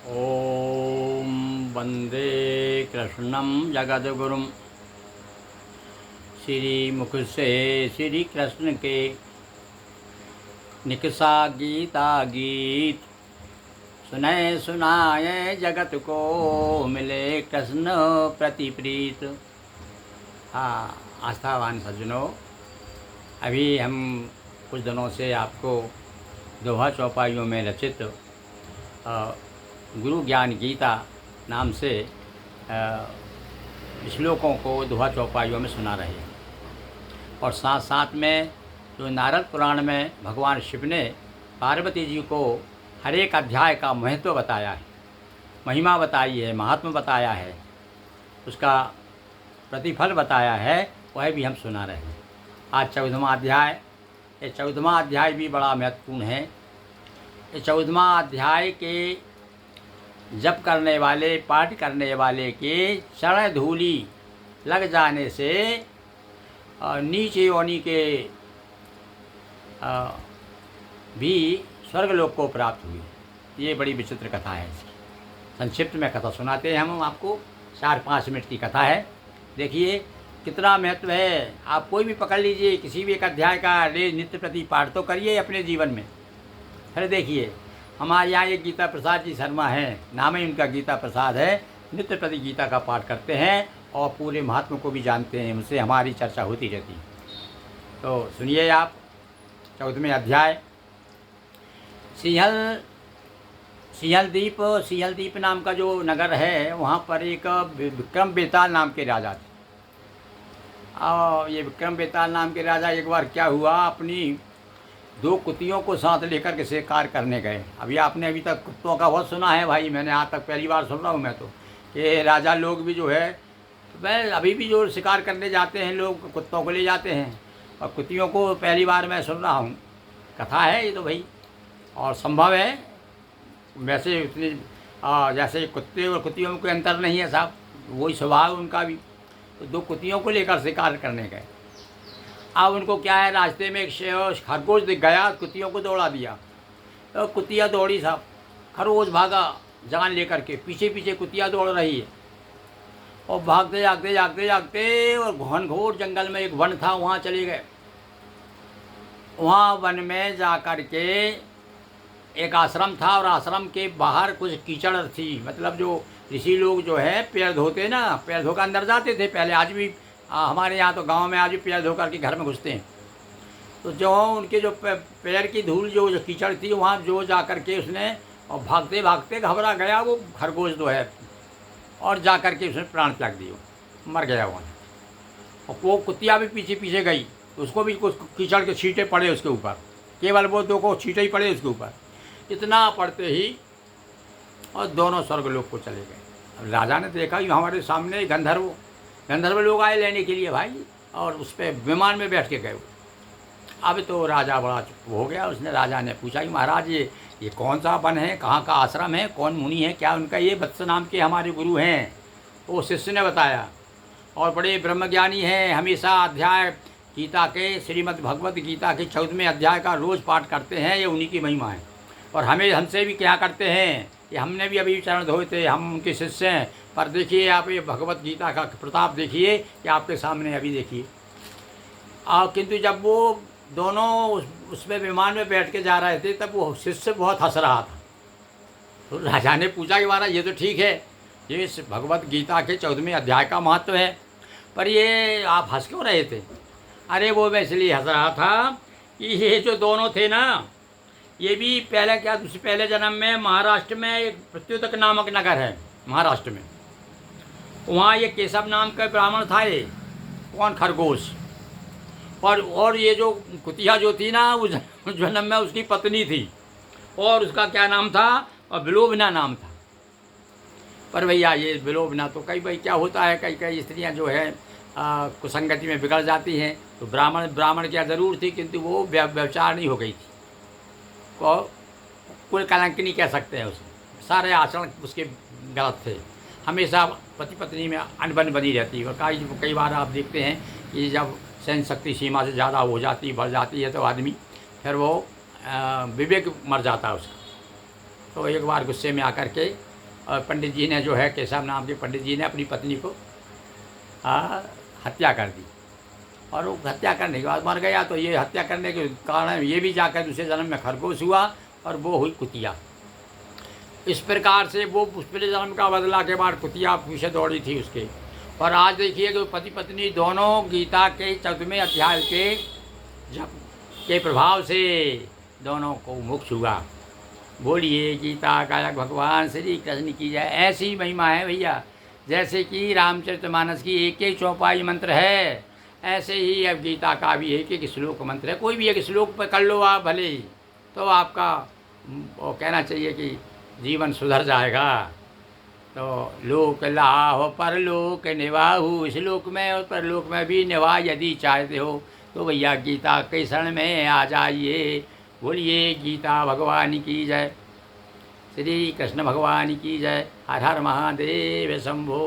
ओम वंदे कृष्णं जगद्गुरुं। श्री मुख से श्री कृष्ण के निकसा गीता गीत, सुने सुनाए जगत को, मिले कृष्ण प्रति प्रीत। हाँ आस्थावान सज्जनों, अभी हम कुछ दिनों से आपको दोहा चौपाइयों में रचित गुरु ज्ञान गीता नाम से श्लोकों को दोहा चौपाइयों में सुना रहे हैं। और साथ साथ में जो नारद पुराण में भगवान शिव ने पार्वती जी को हर एक अध्याय का महत्व बताया है, महिमा बताई है, महात्मा बताया है, उसका प्रतिफल बताया है, वह भी हम सुना रहे हैं। आज 14वां अध्याय, ये 14वां अध्याय भी बड़ा महत्वपूर्ण है। ये 14वां अध्याय के जप करने वाले, पाठ करने वाले के चरण धूलि लग जाने से नीच योनि के भी स्वर्गलोक को प्राप्त हुई। ये बड़ी विचित्र कथा है। इसकी संक्षिप्त में कथा सुनाते हैं हम आपको। 4-5 मिनट की कथा है। देखिए कितना महत्व है। आप कोई भी पकड़ लीजिए, किसी भी एक अध्याय का रोज नित्य प्रति पाठ तो करिए अपने जीवन में। फिर देखिए हमारे यहाँ एक गीता प्रसाद जी शर्मा हैं, नाम ही उनका गीता प्रसाद है। नित्य प्रति गीता का पाठ करते हैं और पूरे महात्मा को भी जानते हैं, उनसे हमारी चर्चा होती रहती है। तो सुनिए आप 14वें अध्याय। सिंहल द्वीप नाम का जो नगर है, वहाँ पर एक विक्रम बेताल नाम के राजा थे। और ये विक्रम बेताल नाम के राजा एक बार क्या हुआ, अपनी 2 कुतियों को साथ लेकर के शिकार करने गए। आपने अभी तक कुत्तों का बहुत सुना है भाई, मैंने आज तक पहली बार सुन रहा हूँ मैं तो, कि राजा लोग भी जो है, वह अभी भी जो शिकार करने जाते हैं लोग कुत्तों को ले जाते हैं, और कुतियों को पहली बार मैं सुन रहा हूँ। कथा है ये तो भाई, और संभव है। वैसे उतनी जैसे कुत्ते और कुतियों में कोई अंतर नहीं है साहब, वही स्वभाव उनका भी। तो 2 कुतियों को लेकर शिकार करने गए। अब उनको क्या है, रास्ते में एक खरगोश दिख गया, कुतियों को दौड़ा दिया। तो कुतिया दौड़ी साहब, खरगोश भागा जान लेकर के, पीछे पीछे कुतिया दौड़ रही है। और भागते जागते जागते जागते और घनघोर जंगल में एक वन था, वहाँ चले गए। वहाँ वन में जा कर के एक आश्रम था, और आश्रम के बाहर कुछ कीचड़ थी। मतलब जो ऋषि लोग जो है पैर धोते ना, पैर धोकर अंदर जाते थे पहले, आज भी हमारे यहाँ तो गांव में आज भी पैर धोकर के घर में घुसते हैं। तो जो उनके जो पैर की धूल जो कीचड़ थी, वहाँ जो जा कर के उसने, और भागते भागते घबरा गया वो खरगोश जो है, और जा कर के उसने प्राण त्याग दिए, मर गया वहाँ। और वो कुतिया भी पीछे पीछे गई, उसको भी कुछ कीचड़ के छींटे पड़े उसके ऊपर, केवल वो 2 को छींटे ही पड़े उसके ऊपर। इतना पड़ते ही और दोनों स्वर्गलोक को चले गए। अब राजा ने देखा कि हमारे सामने गंधर्व लोग आए लेने के लिए भाई, और उस पर विमान में बैठ के गए। अब तो राजा बड़ा चुप हो गया। उसने राजा ने पूछा कि महाराज ये कौन सा वन है, कहाँ का आश्रम है, कौन मुनि है, क्या उनका? ये वत्स नाम के हमारे गुरु हैं। तो शिष्य ने बताया, और बड़े ब्रह्मज्ञानी हैं, हमेशा अध्याय गीता के, श्रीमद् भगवत गीता के 14वें अध्याय का रोज़ पाठ करते हैं, ये उन्हीं की महिमा है। और हमसे भी क्या करते हैं, ये हमने भी अभी चरण धोए थे, हम उनके शिष्य हैं। पर देखिए आप ये भगवत गीता का प्रताप देखिए कि आपके सामने अभी देखिए। किंतु जब वो दोनों उसमें विमान में बैठ के जा रहे थे, तब वो शिष्य बहुत हंस रहा था। तो राजा ने पूछा कि महाराज ये तो ठीक है, ये इस भगवत गीता के 14वें अध्याय का महत्व है, पर ये आप हंस क्यों रहे थे? अरे वो मैं इसलिए हंस रहा था कि ये जो दोनों थे ना, ये भी पहले जन्म में महाराष्ट्र में एक प्रत्युतक नामक नगर है महाराष्ट्र में, वहाँ ये केशव नाम का ब्राह्मण था। ये कौन? खरगोश। और ये जो कुतिया जो थी ना, उस जन्म में उसकी पत्नी थी, और उसका क्या नाम था? और विलोबना नाम था। पर भैया ये विलोबना तो भाई क्या होता है, कई स्त्रियाँ जो है कुसंगति में बिगड़ जाती हैं। तो ब्राह्मण क्या ज़रूर थी, किंतु वो व्यभिचार नहीं हो गई थी, को कुल कलंकिनी कह सकते हैं उसे। सारे आचरण उसके गलत थे, हमेशा पति पत्नी में अनबन बनी रहती है। और कई बार आप देखते हैं कि जब सहन शक्ति सीमा से ज़्यादा हो जाती, बढ़ जाती है, तो आदमी फिर वो विवेक मर जाता है उसका। तो एक बार गुस्से में आकर के और पंडित जी ने जो है, केशव नाम के पंडित जी ने अपनी पत्नी को हत्या कर दी। और वो हत्या करने के बाद मर गया। तो ये हत्या करने के कारण ये भी जाकर दूसरे जन्म में खरगोश हुआ और वो हुई कुतिया। इस प्रकार से वो पिछले जन्म का बदला के बाद कुतिया पीछे दौड़ी थी उसके। और आज देखिए कि पति पत्नी दोनों गीता के 14वें अध्याय के जप के प्रभाव से दोनों को मोक्ष हुआ। बोलिए गीता का भगवान श्री कृष्ण की जय। ऐसी महिमा है भैया, जैसे कि रामचरितमानस की एक एक चौपाई मंत्र है, ऐसे ही अब गीता का भी एक एक श्लोक मंत्र है। कोई भी एक श्लोक पर कर लो आप भले, तो आपका वो कहना चाहिए कि जीवन सुधर जाएगा। तो लोक लाभ परलोक निवाहु, इस लोक में और परलोक में भी निवाह यदि चाहते हो तो भैया गीता के शरण में आ जाइए। बोलिए गीता भगवान की जय, श्री कृष्ण भगवान की जय। हर हर महादेव शंभो।